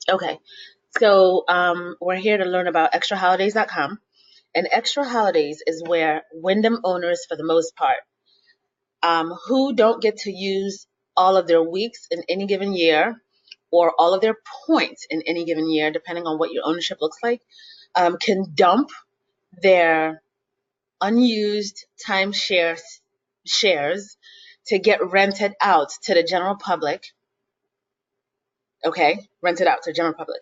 Okay, so we're here to learn about extraholidays.com. And Extra Holidays is where Wyndham owners, for the most part, who don't get to use all of their weeks in any given year or all of their points in any given year, depending on what your ownership looks like, can dump their unused timeshare shares to get rented out to the general public. Okay, rented out to the general public.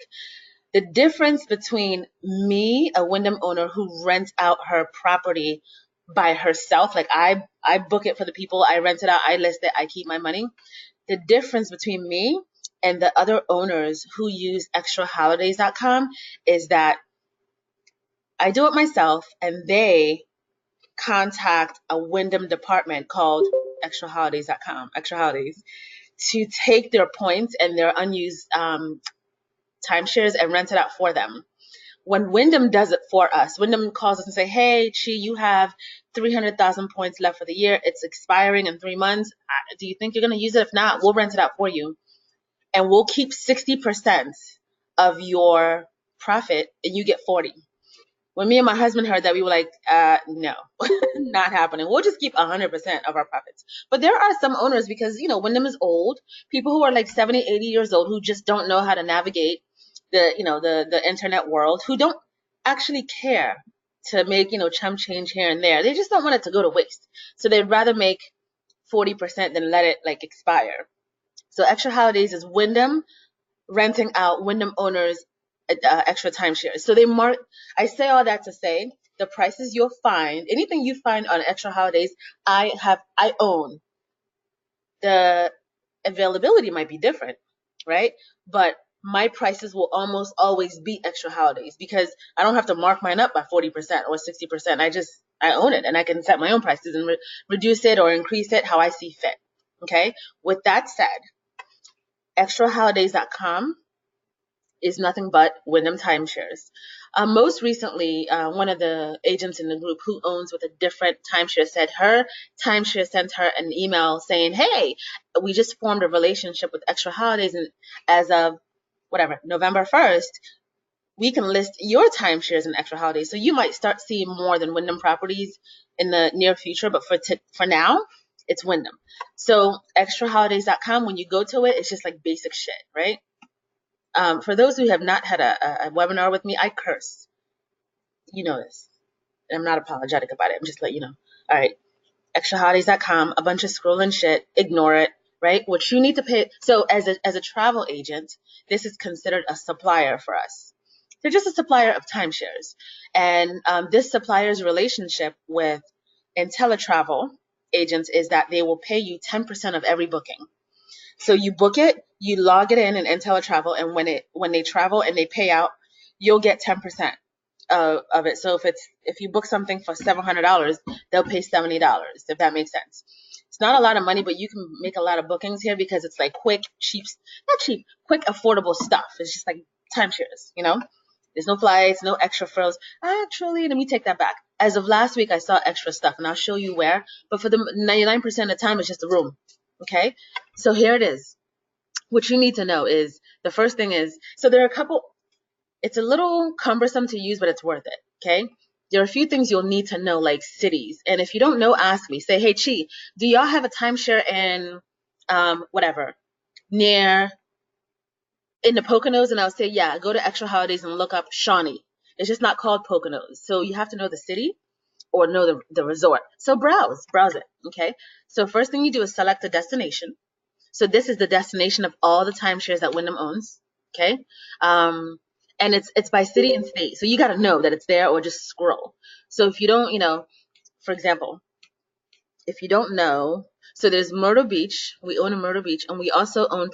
The difference between me, a Wyndham owner who rents out her property by herself, like I book it for the people, I rent it out, I list it, I keep my money. The difference between me and the other owners who use extraholidays.com is that I do it myself and they contact a Wyndham department called extraholidays.com, Extra Holidays, to take their points and their unused timeshares and rent it out for them. When Wyndham does it for us, Wyndham calls us and say, "Hey, Chi, you have 300,000 points left for the year. It's expiring in 3 months. Do you think you're going to use it? If not, we'll rent it out for you. And we'll keep 60% of your profit and you get 40." When me and my husband heard that, we were like, no, not happening. We'll just keep 100% of our profits. But there are some owners, because, Wyndham is old, people who are like 70, 80 years old who just don't know how to navigate the internet world, who don't actually care to make, chump change here and there. They just don't want it to go to waste. So they'd rather make 40% than let it like expire. So Extra Holidays is Wyndham renting out Wyndham owners extra timeshares. So I say all that to say the prices you'll find, anything you find on Extra Holidays, I own. The availability might be different, right? But my prices will almost always beat Extra Holidays because I don't have to mark mine up by 40% or 60%. I own it and I can set my own prices and reduce it or increase it how I see fit. Okay. With that said, extraholidays.com is nothing but Wyndham timeshares. Most recently, one of the agents in the group who owns with a different timeshare said her timeshare sent her an email saying, "Hey, we just formed a relationship with Extra Holidays, and as of whatever November 1st, we can list your timeshares in Extra Holidays. So you might start seeing more than Wyndham properties in the near future, but for now, it's Wyndham." So extraholidays.com, when you go to it, it's just like basic shit, right? For those who have not had a webinar with me, I curse. You know this. I'm not apologetic about it. I'm just letting you know. All right. Extraholidays.com, a bunch of scrolling shit. Ignore it, right? What you need to pay. So as a travel agent, this is considered a supplier for us. They're just a supplier of timeshares. And this supplier's relationship with IntelliTravel agents is that they will pay you 10% of every booking. So you book it, you log it in IntelliTravel, and when they travel and they pay out, you'll get 10% of it. So if you book something for $700, they'll pay $70, if that makes sense. It's not a lot of money, but you can make a lot of bookings here because it's like quick, cheap, not cheap, quick, affordable stuff. It's just like timeshares, There's no flights, no extra frills. Actually, let me take that back. As of last week, I saw extra stuff, and I'll show you where. But for the 99% of the time, it's just a room. Okay? So here it is. What you need to know is, the first thing is, so there are a couple, it's a little cumbersome to use, but it's worth it. Okay? There are a few things you'll need to know, like cities. And if you don't know, ask me. Say, "Hey, Chi, do y'all have a timeshare in, whatever, near, in the Poconos?" And I'll say, "Yeah, go to Extra Holidays and look up Shawnee." It's just not called Poconos. So you have to know the city or know the resort. So browse it. Okay? So first thing you do is select a destination. So this is the destination of all the timeshares that Wyndham owns. Okay. And it's by city and state. So you got to know that it's there or just scroll. So if you don't, for example, if you don't know, so there's Myrtle Beach. We own in Myrtle Beach, and we also own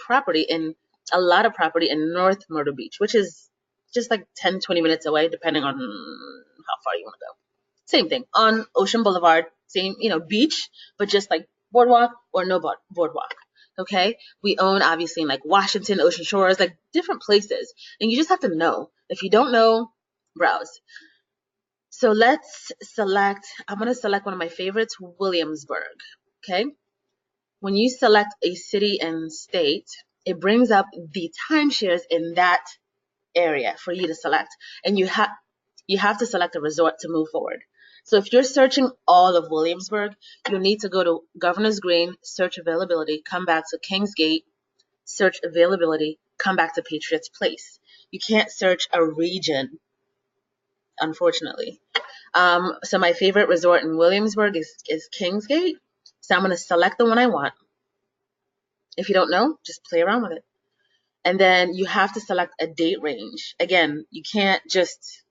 a lot of property in North Myrtle Beach, which is just like 10, 20 minutes away, depending on how far you want to go. Same thing on Ocean Boulevard, same, beach, but just like boardwalk or no boardwalk. Okay. We own obviously in like Washington, Ocean Shores, like different places. And you just have to know. If you don't know, browse. So I'm going to select one of my favorites, Williamsburg. Okay. When you select a city and state, it brings up the timeshares in that area for you to select, and you have to select a resort to move forward. So if you're searching all of Williamsburg, you need to go to Governor's Green, search availability, come back to Kingsgate, search availability, come back to Patriots Place. You can't search a region, unfortunately. So my favorite resort in Williamsburg is Kingsgate. So I'm going to select the one I want. If you don't know, just play around with it. And then you have to select a date range. Again, you can't just,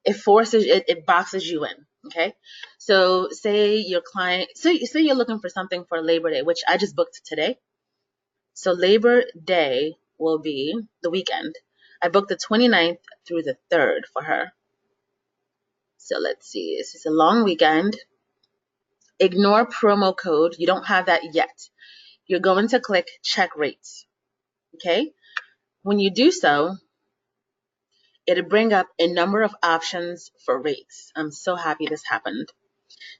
it boxes you in. Okay. So say your client, say you're looking for something for Labor Day, which I just booked today. So Labor Day will be the weekend. I booked the 29th through the 3rd for her. So let's see, this is a long weekend. Ignore promo code. You don't have that yet. You're going to click check rates. Okay. When you do so, it'll bring up a number of options for rates. I'm so happy this happened.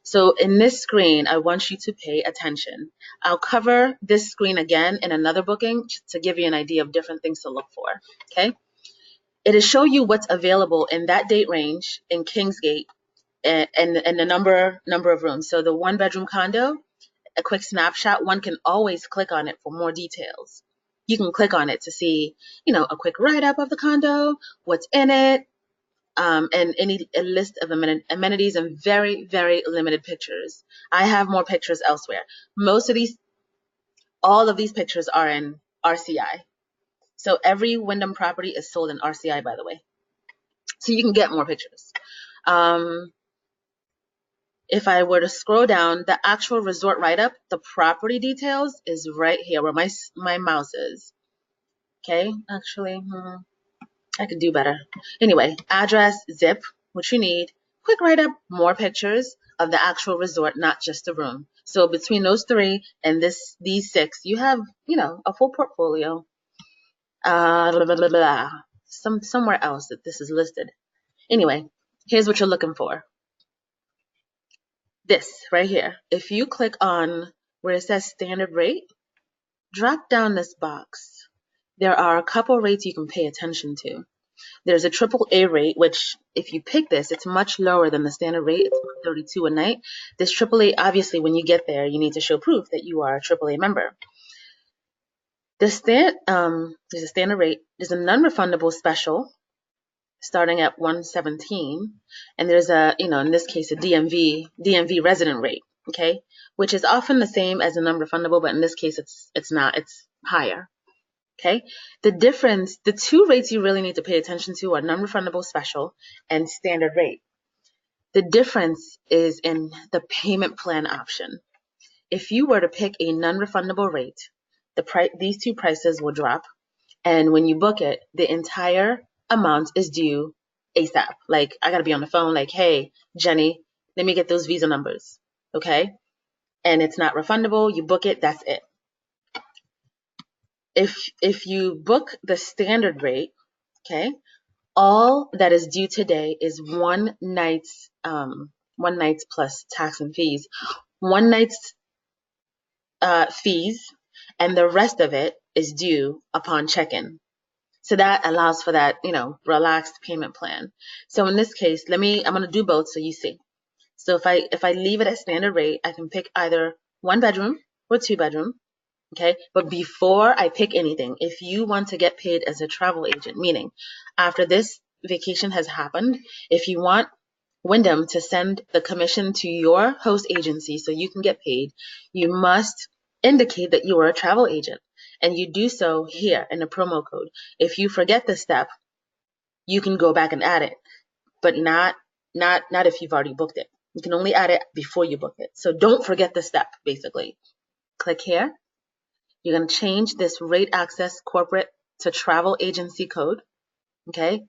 So in this screen, I want you to pay attention. I'll cover this screen again in another booking to give you an idea of different things to look for. Okay. It'll show you what's available in that date range in Kingsgate and the number of rooms. So the 1-bedroom condo, a quick snapshot, one can always click on it for more details. You can click on it to see, a quick write-up of the condo, what's in it, and a list of amenities and very, very limited pictures. I have more pictures elsewhere. All of these pictures are in RCI. So every Wyndham property is sold in RCI, by the way. So you can get more pictures. If I were to scroll down, the actual resort write-up, the property details is right here where my mouse is. Okay, actually, I could do better. Anyway, address, zip, what you need, quick write-up, more pictures of the actual resort, not just the room. So between those 3 and these 6, you have, a full portfolio. Blah, blah, blah, blah. Somewhere else that this is listed. Anyway, here's what you're looking for. This right here. If you click on where it says standard rate, drop down this box. There are a couple rates you can pay attention to. There's a AAA rate, which if you pick this, it's much lower than the standard rate. It's $32 a night. This AAA, obviously, when you get there, you need to show proof that you are a AAA member. There's a standard rate. There's a non-refundable special starting at $117, and there's in this case, a DMV resident rate, okay, which is often the same as a non-refundable, but in this case, it's not. It's higher. Okay, the 2 rates you really need to pay attention to are non-refundable special and standard rate. The difference is in the payment plan option. If you were to pick a non-refundable rate, these 2 prices will drop, and when you book it, the entire amount is due ASAP. Like, I gotta be on the phone, like, hey, Jenny, let me get those visa numbers, okay? And it's not refundable. You book it, that's it. If you book the standard rate, okay, all that is due today is one night's plus tax and fees, one night's fees, and the rest of it is due upon check-in. So that allows for that, relaxed payment plan. So in this case, I'm going to do both so you see. So if I leave it at standard rate, I can pick either 1 bedroom or 2 bedroom. Okay. But before I pick anything, if you want to get paid as a travel agent, meaning after this vacation has happened, if you want Wyndham to send the commission to your host agency so you can get paid, you must indicate that you are a travel agent. And you do so here in the promo code. If you forget this step, you can go back and add it, but not if you've already booked it. You can only add it before you book it. So don't forget the step, basically. Click here. You're going to change this rate access corporate to travel agency code. Okay.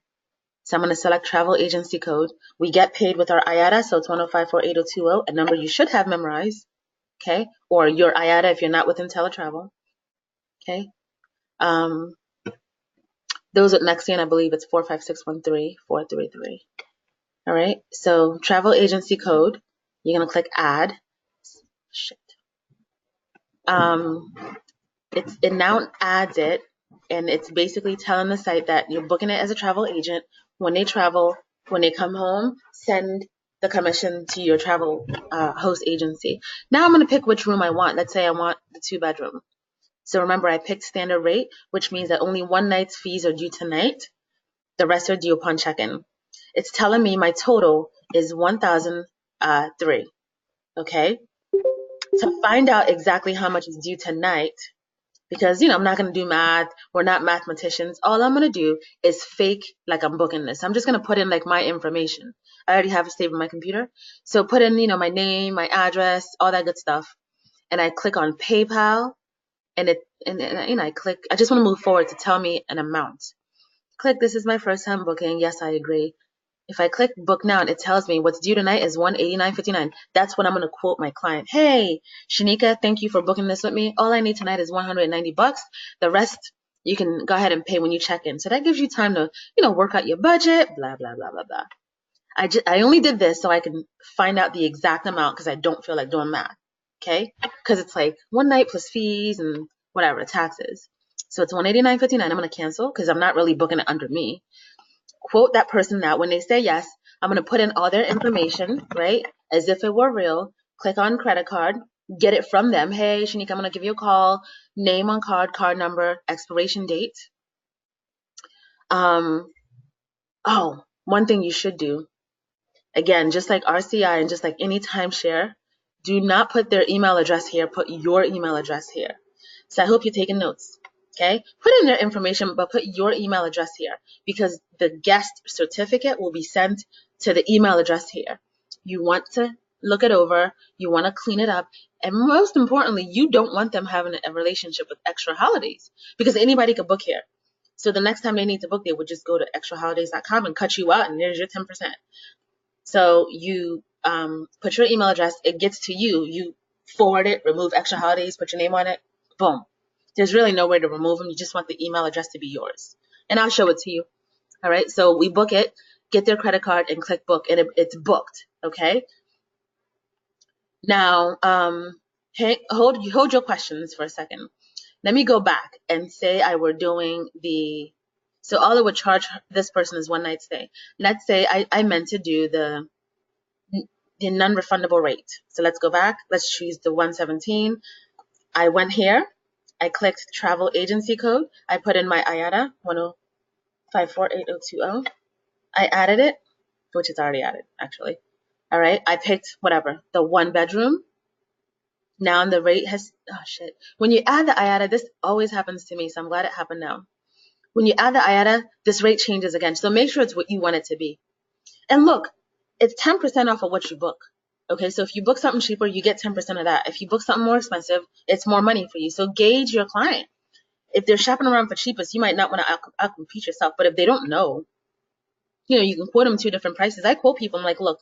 So I'm going to select travel agency code. We get paid with our IATA, so it's 1054820, a number you should have memorized. Okay. Or your IATA if you're not with IntelliTravel. Okay. Those with Nexian, I believe it's 45613-433. All right. So travel agency code, you're going to click add. Shit. It now adds it and it's basically telling the site that you're booking it as a travel agent. When they travel, when they come home, send the commission to your travel host agency. Now I'm going to pick which room I want. Let's say I want the 2-bedroom. So remember, I picked standard rate, which means that only one night's fees are due tonight. The rest are due upon check-in. It's telling me my total is 1,003. Okay. To find out exactly how much is due tonight, because I'm not going to do math. We're not mathematicians. All I'm going to do is fake like I'm booking this. I'm just going to put in like my information. I already have it saved on my computer. So put in, my name, my address, all that good stuff. And I click on PayPal, and I click, I just want to move forward to tell me an amount. Click, this is my first time booking. Yes, I agree. If I click book now, it tells me what's due tonight is $189.59. That's what I'm going to quote my client. Hey, Shanika, thank you for booking this with me. All I need tonight is $190. The rest you can go ahead and pay when you check in. So that gives you time to, work out your budget, blah, blah, blah, blah, blah. I only did this so I can find out the exact amount because I don't feel like doing math. Okay? Because it's like one night plus fees and whatever, taxes. So it's $189.59. I'm going to cancel because I'm not really booking it under me. Quote that person out. When they say yes, I'm going to put in all their information, right? As if it were real. Click on credit card, get it from them. Hey, Shanika, I'm going to give you a call. Name on card, card number, expiration date. One thing you should do, again, just like RCI and just like any timeshare, do not put their email address here, put your email address here. So I hope you're taking notes. Okay, put in their information, but put your email address here because the guest certificate will be sent to the email address here. You want to look it over, you want to clean it up, and most importantly, you don't want them having a relationship with Extra Holidays because anybody could book here. So the next time they need to book, they would just go to extraholidays.com and cut you out, and there's your 10%. So you put your email address, it gets to you, you forward it, remove Extra Holidays, put your name on it, boom. There's really no way to remove them. You just want the email address to be yours. And I'll show it to you. All right. So we book it, get their credit card and click book and it's booked. Okay. Now, hold your questions for a second. Let me go back and say I were doing so all it would charge this person is one night stay. Let's say I meant to do the non-refundable rate. So let's go back. Let's choose the 117. I went here. I clicked travel agency code. I put in my IATA 1054820. I added it, which is already added actually. All right. I picked whatever, the 1-bedroom. Now the rate has, when you add the IATA, this always happens to me. So I'm glad it happened now. When you add the IATA, this rate changes again. So make sure it's what you want it to be. And look, it's 10% off of what you book. Okay, so if you book something cheaper, you get 10% of that. If you book something more expensive, it's more money for you. So gauge your client. If they're shopping around for cheapest, you might not want to outcompete yourself. But if they don't know, you can quote them 2 different prices. I quote people, I'm like, look,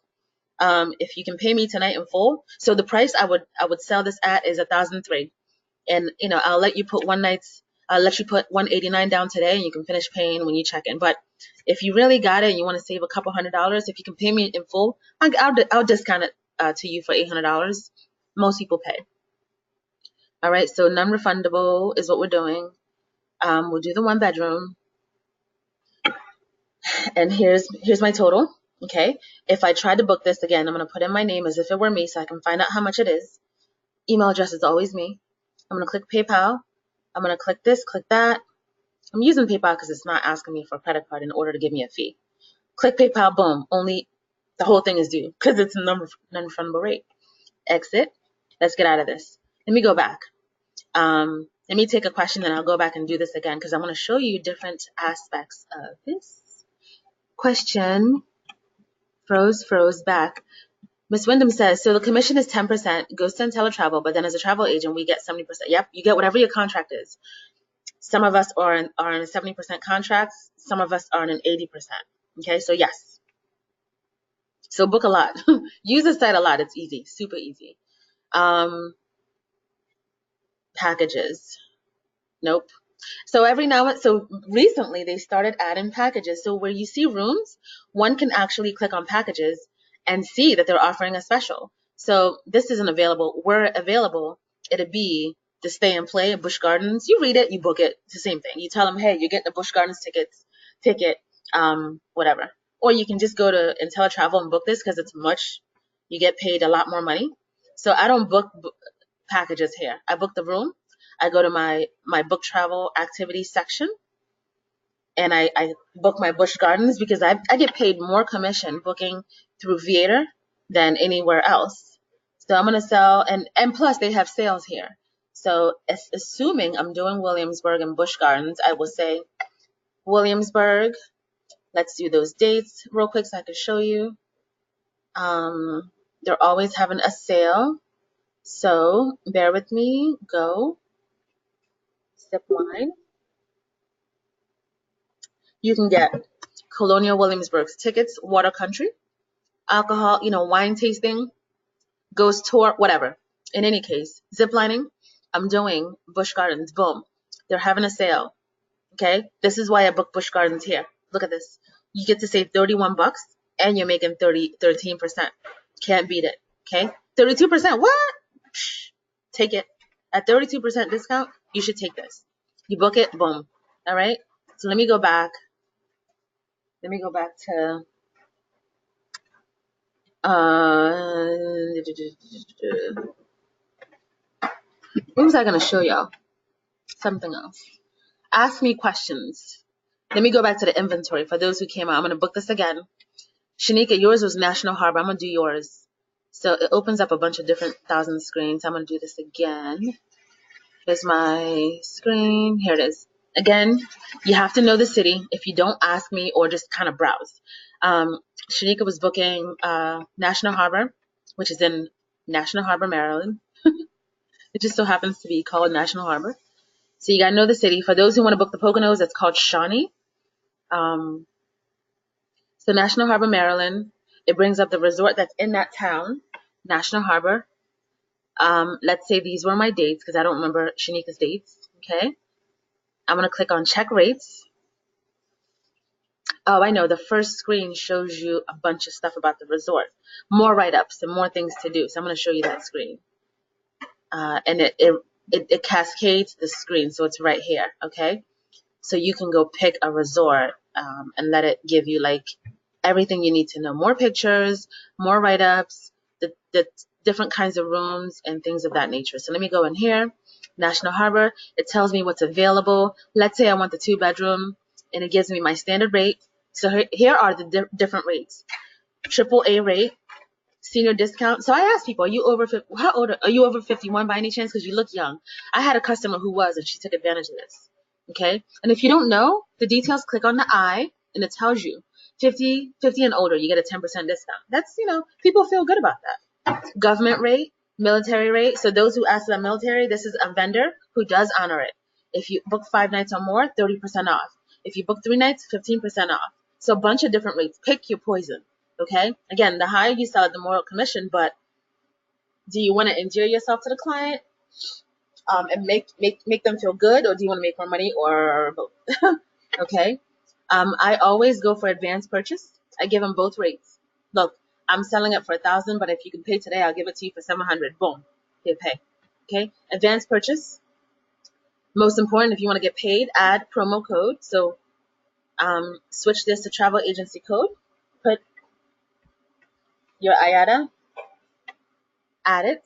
if you can pay me tonight in full, so the price I would sell this at is $1,003, and I'll let you put I'll let you put $189 down today, and you can finish paying when you check in. But if you really got it and you want to save a couple $100, if you can pay me in full, I'll discount it to you for $800. Most people pay. All right, so non-refundable is what we're doing. We'll do the 1-bedroom, and here's my total. Okay, if I try to book this again, I'm going to put in my name as if it were me so I can find out how much it is. Email address is always me. I'm going to click PayPal. I'm going to click this, click that. I'm using PayPal because it's not asking me for a credit card in order to give me a fee. Click PayPal, boom, only the whole thing is due because it's a non-refundable rate. Exit. Let's get out of this. Let me go back. Let me take a question and I'll go back and do this again because I want to show you different aspects of this. Question. Froze back. Miss Wyndham says, so the commission is 10%, goes to IntelliTravel, but then as a travel agent, we get 70%. Yep, you get whatever your contract is. Some of us are in a 70% contracts. Some of us are in an 80%. Okay, so yes. So book a lot. Use the site a lot. It's easy, super easy. Packages. Nope. So recently they started adding packages. So where you see rooms, one can actually click on packages and see that they're offering a special. So this isn't available. Were it available, it'd be the Stay and Play at Busch Gardens. You read it, you book it. It's the same thing. You tell them, hey, you're getting a Busch Gardens ticket, whatever. Or you can just go to IntelliTravel and book this because you get paid a lot more money. So I don't book packages here. I book the room. I go to my book travel activities section, and I book my Busch Gardens because I get paid more commission booking through Viator than anywhere else. So I'm gonna sell, and plus they have sales here. So assuming I'm doing Williamsburg and Busch Gardens, I will say Williamsburg. Let's do those dates real quick so I can show you. They're always having a sale, so bear with me. Go zip line. You can get Colonial Williamsburg's tickets, water country, alcohol, wine tasting, ghost tour, whatever. In any case, ziplining, I'm doing Busch Gardens. Boom. They're having a sale. Okay. This is why I booked Busch Gardens here. Look at this. You get to save $31 and you're making 13%. Can't beat it. Okay. 32%. What? Take it. At 32% discount, you should take this. You book it, boom. All right. So let me go back. Let me go back to what was I gonna show y'all? Something else. Ask me questions. Let me go back to the inventory for those who came out. I'm gonna book this again. Shanika, yours was National Harbor. I'm gonna do yours. So it opens up a bunch of different thousand screens. I'm gonna do this again. Here's my screen. Here it is. Again, you have to know the city if you don't ask me or just kind of browse. Shanika was booking National Harbor, which is in National Harbor, Maryland. It just so happens to be called National Harbor. So you gotta know the city. For those who want to book the Poconos, it's called Shawnee. So National Harbor, Maryland. It brings up the resort that's in that town, National Harbor. Let's say these were my dates because I don't remember Shanika's dates. Okay. I'm gonna click on check rates. Oh, I know. The first screen shows you a bunch of stuff about the resort, more write-ups and more things to do. So I'm gonna show you that screen, and it cascades the screen, so it's right here. Okay. So you can go pick a resort and let it give you like everything you need to know. More pictures, more write-ups, the different kinds of rooms and things of that nature. So let me go in here, National Harbor. It tells me what's available. Let's say I want the 2-bedroom and it gives me my standard rate. So here are the different rates. AAA rate, senior discount. So I asked people, how old are you over 51 by any chance? Because you look young. I had a customer who was, and she took advantage of this. Okay. And if you don't know the details, click on the I and it tells you 50 and older, you get a 10% discount. That's, people feel good about that. Government rate, military rate. So those who ask about military, this is a vendor who does honor it. If you book 5 nights or more, 30% off. If you book 3 nights, 15% off. So a bunch of different rates. Pick your poison. Okay. Again, the higher you sell it, the more commission, but do you want to endear yourself to the client? And make them feel good, or do you want to make more money, or both? Okay. I always go for advanced purchase. I give them both rates. Look, I'm selling it for 1,000, but if you can pay today, I'll give it to you for 700. Boom, you pay. Okay. Advanced purchase. Most important, if you want to get paid, add promo code. So switch this to travel agency code. Put your IATA. Add it.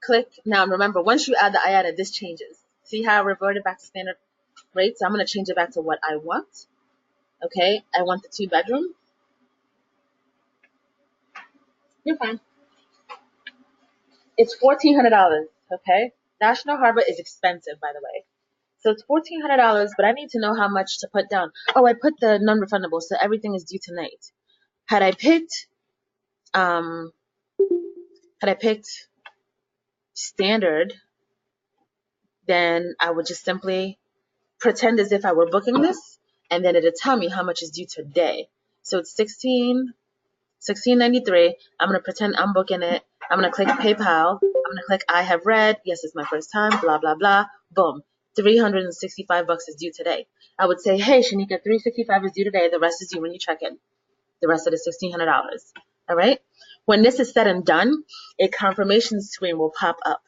Click. Now remember, once you add the IATA, this changes. See how I reverted back to standard rate? So I'm going to change it back to what I want. Okay, I want the 2-bedroom. You're fine. It's $1,400. Okay, National Harbor is expensive, by the way. So it's $1,400, but I need to know how much to put down. Oh, I put the non-refundable, so everything is due tonight. Had I picked standard, then I would just simply pretend as if I were booking this, and then it'll tell me how much is due today. So it's $16.93. I'm gonna pretend I'm booking it. I'm gonna click PayPal. I'm gonna click I have read. Yes, it's my first time. Blah blah blah. Boom. $365 is due today. I would say, hey Shanika, $365 is due today. The rest is due when you check in. The rest of the $1,600. All right. When this is said and done, a confirmation screen will pop up.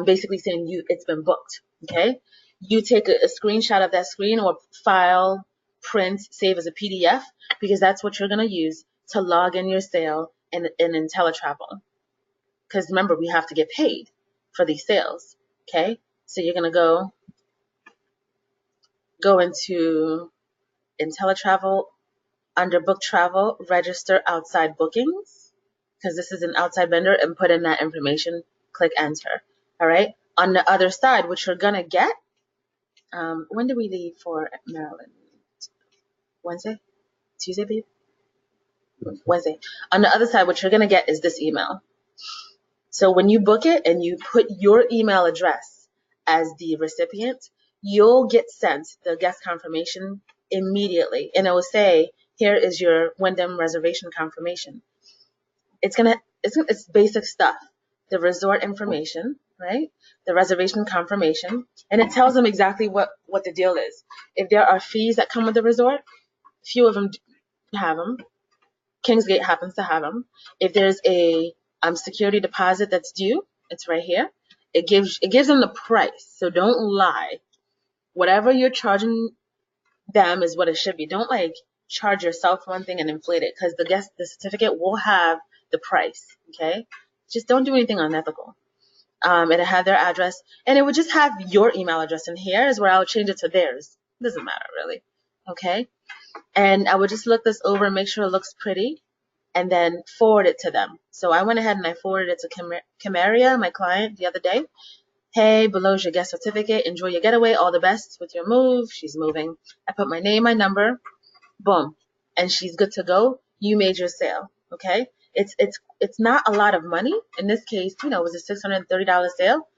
basically saying it's been booked. Okay, you take a screenshot of that screen or file, print, save as a PDF, because that's what you're gonna use to log in your sale in IntelliTravel. Because remember, we have to get paid for these sales. Okay, so you're gonna go into IntelliTravel, under book travel, register outside bookings, because this is an outside vendor, and put in that information, click enter. All right. On the other side, what you're going to get, when do we leave for Maryland? Wednesday? Tuesday, babe? Wednesday. On the other side, what you're going to get is this email. So when you book it and you put your email address as the recipient, you'll get sent the guest confirmation immediately. And it will say, here is your Wyndham reservation confirmation. It's basic stuff. The resort information, right? The reservation confirmation. And it tells them exactly what the deal is. If there are fees that come with the resort, few of them have them. Kingsgate happens to have them. If there's a security deposit that's due, it's right here. It gives them the price. So don't lie. Whatever you're charging them is what it should be. Don't charge yourself one thing and inflate it, because the certificate will have the price. Okay, just don't do anything unethical. It'll have their address, and it would just have your email address. And here is where I'll change it to theirs. It doesn't matter really. Okay, and I would just look this over and make sure it looks pretty, and then forward it to them. So I went ahead and I forwarded it to Camaria, my client, the other day. Hey, below's your guest certificate. Enjoy your getaway. All the best with your move. She's moving. I put my name, my number, boom, and she's good to go. You made your sale. Okay, it's not a lot of money in this case. It was a $630 sale,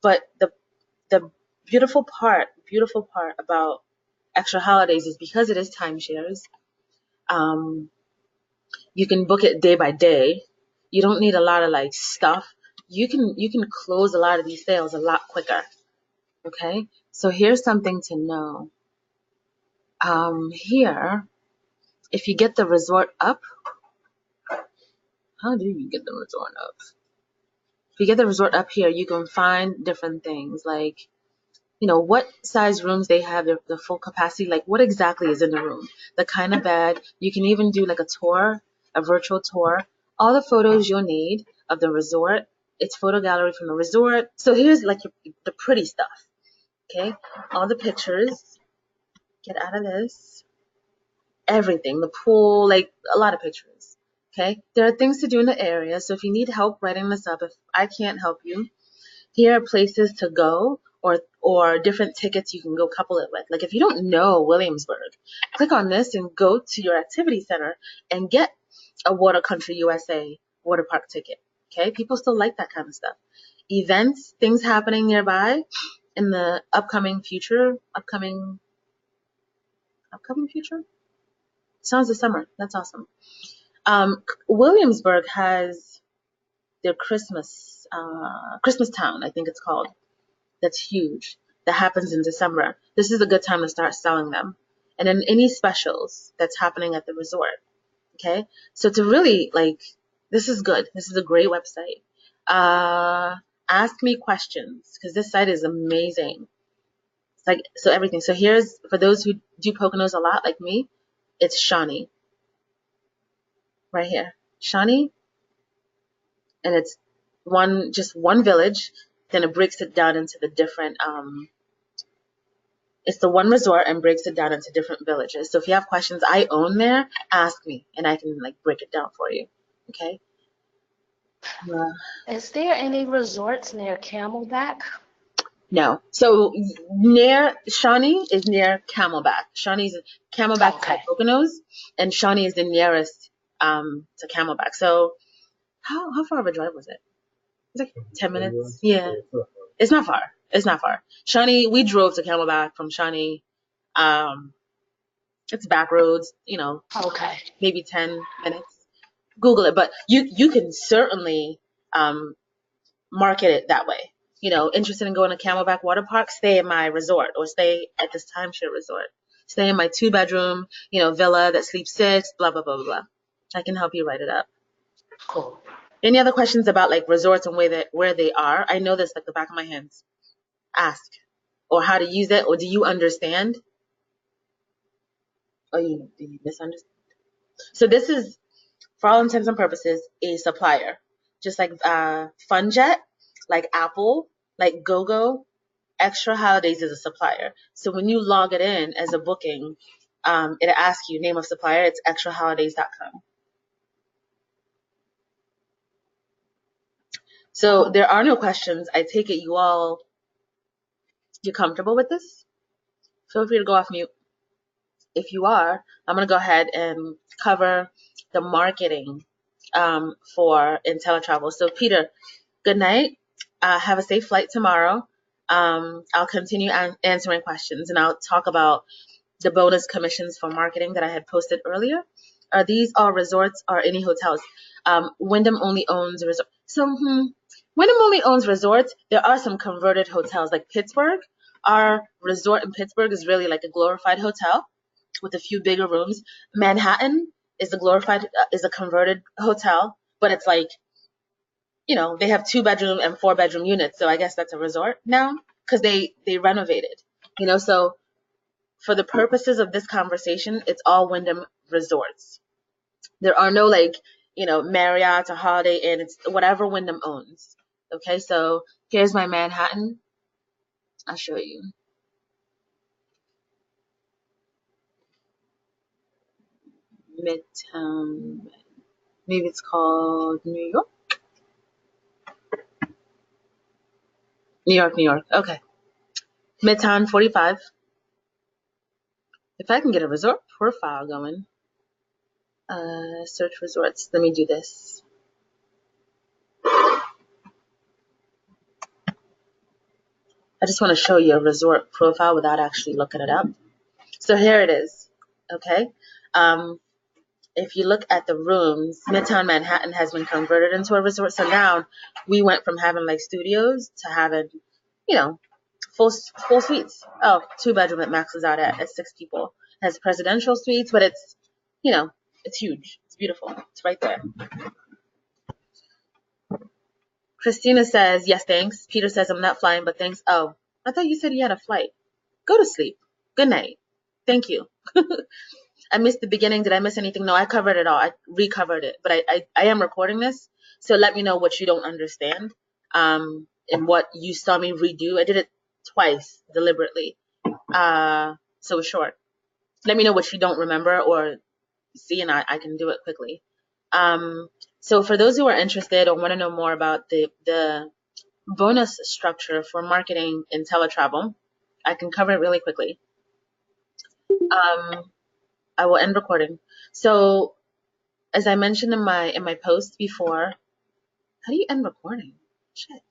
but the beautiful part about Extra Holidays is because it is timeshares. You can book it day by day. You don't need a lot of stuff. You can close a lot of these sales a lot quicker. Okay, so here's something to know. Here, if you get the resort up, how do you get the resort up? If you get the resort up here, you can find different things like, what size rooms they have, the full capacity, what exactly is in the room, the kind of bed. You can even do a tour, a virtual tour, all the photos you'll need of the resort. It's photo gallery from the resort. So here's the pretty stuff. Okay, all the pictures. Get out of this. Everything, the pool, a lot of pictures. Okay, there are things to do in the area. So if you need help writing this up, if I can't help you, here are places to go, or different tickets you can go couple it with. If you don't know Williamsburg, click on this and go to your activity center and get a Water Country USA water park ticket. Okay, people still like that kind of stuff. Events, things happening nearby in the upcoming future. Sounds the summer. That's awesome. Williamsburg has their Christmas Town, I think it's called. That's huge. That happens in December. This is a good time to start selling them. And then any specials that's happening at the resort. Okay? So to really, this is good. This is a great website. Ask me questions, because this site is amazing. It's so everything. So here's, for those who do Poconos a lot like me, it's Shawnee. Right here. Shawnee. And it's just one village. Then it breaks it down into the different, it's the one resort and breaks it down into different villages. So if you have questions, I own there, ask me and I can break it down for you. Okay. Is there any resorts near Camelback? No. So near Shawnee is near Camelback. Camelback is the Poconos, and Shawnee is the nearest to Camelback. So how far of a drive was it? It was 10 minutes. Yeah. It's not far. It's not far. Shawnee, we drove to Camelback from Shawnee. It's back roads, Okay. maybe 10 minutes. Google it, but you can certainly market it that way. Interested in going to Camelback Water Park, stay in my resort or stay at this timeshare resort. Stay in my 2-bedroom, villa that sleeps 6, blah, blah, blah, blah, blah. I can help you write it up. Cool. Any other questions about like resorts and where they are? I know this like the back of my hands. Ask. Or how to use it, or do you understand? Or do you misunderstand? So this is, for all intents and purposes, a supplier. Just like FunJet, like Apple, like GoGo, Extra Holidays is a supplier. So when you log it in as a booking, it asks you name of supplier. It's extraholidays.com. So there are no questions. I take it you're comfortable with this? Feel free to go off mute. If you are, I'm going to go ahead and cover the marketing for IntelliTravel. So Peter, good night. Have a safe flight tomorrow. I'll continue answering questions, and I'll talk about the bonus commissions for marketing that I had posted earlier. Are these all resorts or any hotels? Wyndham only owns resorts. So Wyndham only owns resorts. There are some converted hotels like Pittsburgh. Our resort in Pittsburgh is really like a glorified hotel with a few bigger rooms. Manhattan is a converted hotel, but it's like, they have 2-bedroom and 4-bedroom units. So I guess that's a resort now because they renovated, so for the purposes of this conversation, it's all Wyndham resorts. There are no like, Marriott or Holiday Inn. It's whatever Wyndham owns. Okay, so here's my Manhattan. I'll show you. Midtown. Maybe it's called New York. New York, New York. Okay. Midtown 45. If I can get a resort profile going, search resorts. Let me do this. I just want to show you a resort profile without actually looking it up. So here it is. Okay. If you look at the rooms, Midtown Manhattan has been converted into a resort. So now we went from having like studios to having, full suites. Oh, 2-bedroom it maxes out at 6 people. It has presidential suites, but it's huge. It's beautiful. It's right there. Christina says, yes, thanks. Peter says, I'm not flying, but thanks. Oh, I thought you said you had a flight. Go to sleep. Good night. Thank you. I missed the beginning. Did I miss anything? No, I covered it all. I recovered it. But I am recording this. So let me know what you don't understand and what you saw me redo. I did it twice deliberately. So it's short. Let me know what you don't remember or see, and I can do it quickly. So for those who are interested or want to know more about the bonus structure for marketing IntelliTravel, I can cover it really quickly. I will end recording. So as I mentioned in my post before, how do you end recording? Shit.